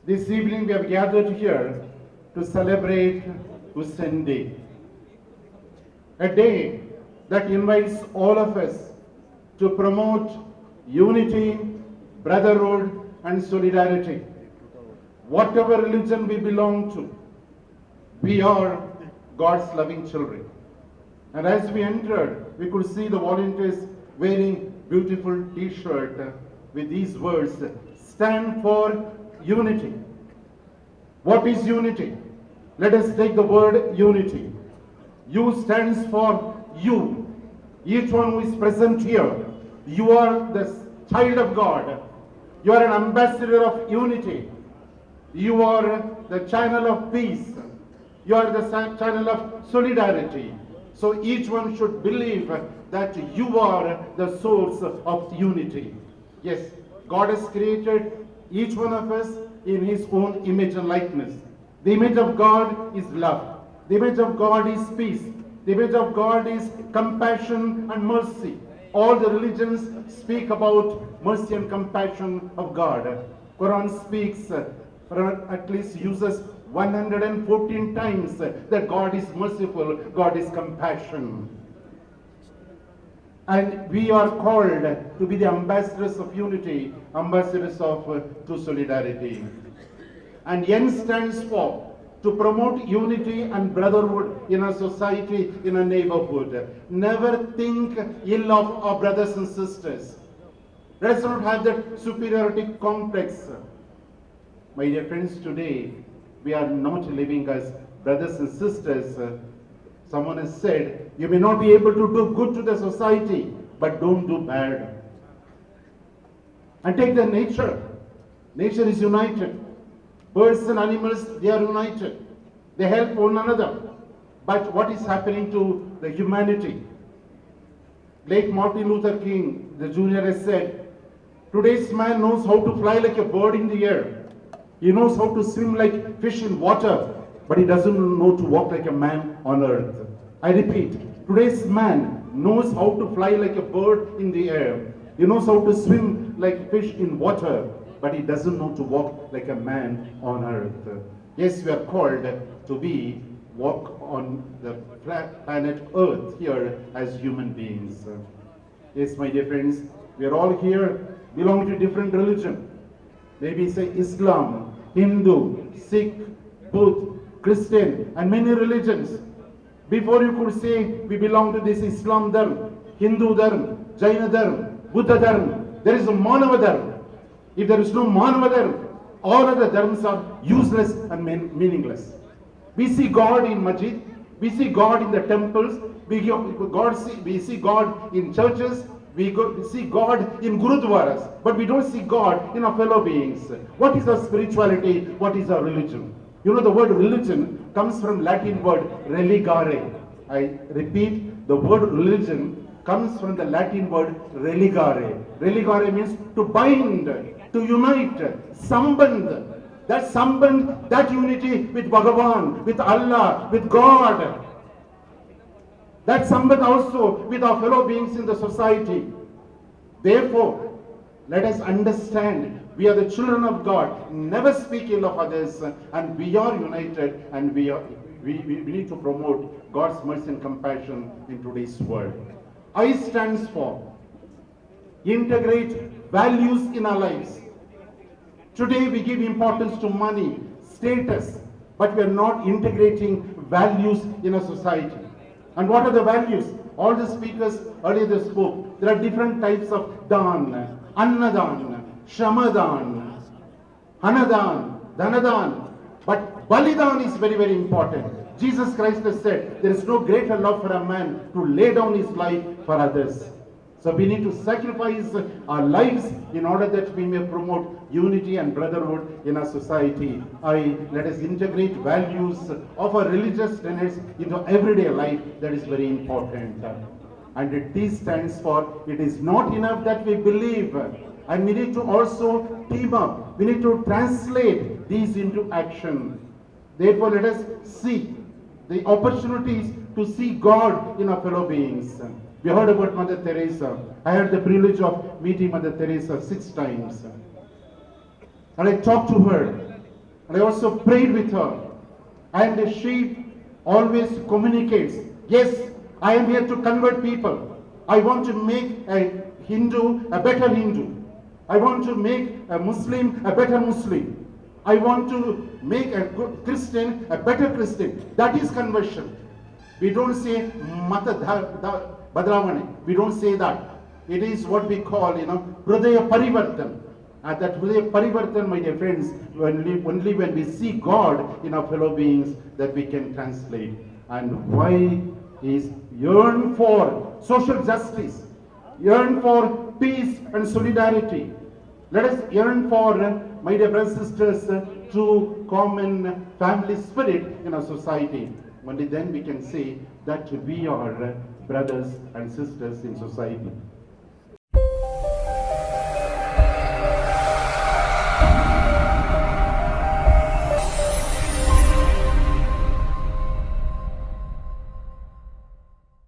This evening we have gathered here to celebrate Hussein Day, a day that invites all of us to promote unity, brotherhood, and solidarity. Whatever religion we belong to, we are God's loving children. And as we entered, we could see the volunteers wearing beautiful t-shirt with these words, stand for unity. What is unity? Let us take the word unity. U stands for you. Each one who is present here, you are the child of God. You are an ambassador of unity. You are the channel of peace. You are the channel of solidarity. So each one should believe that you are the source of unity. Yes, God has created each one of us in His own image and likeness. The image of God is love. The image of God is peace. The image of God is compassion and mercy. All the religions speak about mercy and compassion of God. Quran speaks, at least uses 114 times that God is merciful, God is compassion. And we are called to be the ambassadors of unity, ambassadors of true solidarity. And N stands for to promote unity and brotherhood in a society, in a neighborhood. Never think ill of our brothers and sisters. Let us not have that superiority complex. My dear friends, today we are not living as brothers and sisters. Someone has said, you may not be able to do good to the society, but don't do bad. And take the nature. Nature is united. Birds and animals, they are united. They help one another. But what is happening to the humanity? Late Martin Luther King, the Jr. has said, today's man knows how to fly like a bird in the air. He knows how to swim like fish in water, but he doesn't know to walk like a man on earth. I repeat, today's man knows how to fly like a bird in the air. He knows how to swim like fish in water, but he doesn't know to walk like a man on earth. Yes, we are called to walk on the planet Earth here as human beings. Yes, my dear friends, we are all here belonging to different religion. Maybe say Islam, Hindu, Sikh, Buddha, Christian, and many religions. Before you could say we belong to this Islam Dharma, Hindu Dharma, Jaina Dharma, Buddha Dharma, there is a Manava Dharma. If there is no Manava Dharma, all other dharmas are useless and meaningless. We see God in Masjid, we see God in the temples, we see God in churches, we see God in Gurudwaras, but we don't see God in our fellow beings. What is our spirituality? What is our religion? You know, the word religion comes from Latin word religare. I repeat, the word religion comes from the Latin word religare. Religare means to bind, to unite, samband. That samband, that unity with Bhagavan, with Allah, with God. That samband also with our fellow beings in the society. Therefore, let us understand we are the children of God. Never speak ill of others, and we are united, and we need to promote God's mercy and compassion in today's world. I stands for integrate values in our lives. Today we give importance to money, status, but we are not integrating values in a society. And what are the values? All the speakers earlier spoke. There are different types of dan, annadan, shamadan, hanadan, dhanadan. But balidan is very, very important. Jesus Christ has said, there is no greater love for a man to lay down his life for others. So we need to sacrifice our lives in order that we may promote unity and brotherhood in our society. Let us integrate values of our religious tenets into everyday life. That is very important. And T stands for, it is not enough that we believe, and we need to also team up. We need to translate these into action. Therefore, let us see the opportunities to see God in our fellow beings. We heard about Mother Teresa. I had the privilege of meeting Mother Teresa 6 times. And I talked to her. And I also prayed with her. And she always communicates, yes, I am here to convert people. I want to make a Hindu a better Hindu. I want to make a Muslim a better Muslim. I want to make a good Christian a better Christian. That is conversion. We don't say Mata Badravane. We don't say that. It is what we call, Hridaya Parivartan. And that Hridaya Parivartan, my dear friends, only when we see God in our fellow beings that we can translate. And why is yearn for social justice, yearn for peace and solidarity. Let us yearn for, my dear brothers and sisters, true common family spirit in our society. Only then we can say that we are brothers and sisters in society.